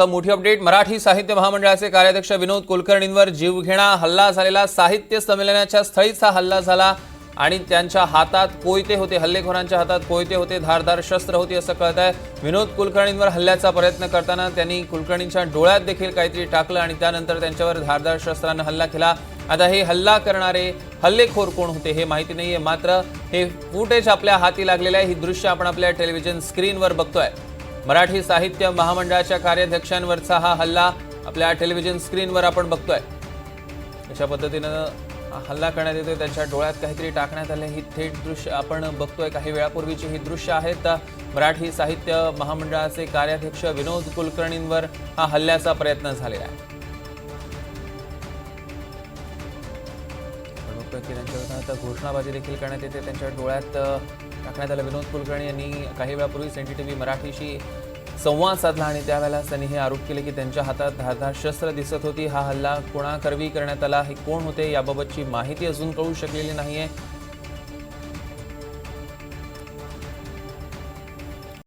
मोठी अपडेट। मराठी साहित्य महामंडळाचे कार्याध्यक्ष विनोद कुलकर्णींवर जीवघेणा हल्ला झालेला। साहित्य संमेलनाच्या स्थळीच हा हल्ला झाला आणि त्यांच्या हातात कोयते होते। हल्लेखोरांच्या हातात कोयते होते, धारदार शस्त्र होती असं कळतंय। विनोद कुलकर्णींवर हल्ल्याचा प्रयत्न करताना त्यांनी कुलकर्णींच्या डोळ्यात देखील काहीतरी टाकलं आणि त्यानंतर त्यांच्यावर धारदार शस्त्राने हल्ला केला। आता हे हल्ला करणारे हल्लेखोर कोण होते हे माहिती नाहीये, मात्र हे फुटेज आपल्या हाती लागलेलं आहे। ही दृश्य आपण आपल्या टेलिव्हिजन स्क्रीनवर बघतोय। मराठी साहित्य महामंडळाच्या कार्याध्यक्षांवरचा हा हल्ला आपल्या टेलिव्हिजन स्क्रीनवर आपण बघतोय। अशा पद्धतीने हल्ला करण्यात येतोय, त्यांच्या डोळ्यात काहीतरी टाकण्यात आले। ही थेट दृश्य आपण बघतोय। काही वेळापूर्वीची ही दृश्य आहेत। मराठी साहित्य महामंडळाचे कार्याध्यक्ष विनोद कुलकर्णींवर हा हल्ल्याचा प्रयत्न झालेला आहे। त्यांच्यावर आता घोषणाबाजी देखील करण्यात येते। त्यांच्या डोळ्यात टाकण्यात आलं। विनोद कुलकर्णी यांनी काही वेळापूर्वी एनडीटीव्ही मराठीशी संवाद साधला आणि त्यावेळेला त्यांनी हे आरोप केले की त्यांच्या हातात धारदार शस्त्र दिसत होती। हा हल्ला कोणाकरवी करण्यात आला, हे कोण होते याबाबतची माहिती अजून कळू शकलेली नाहीये।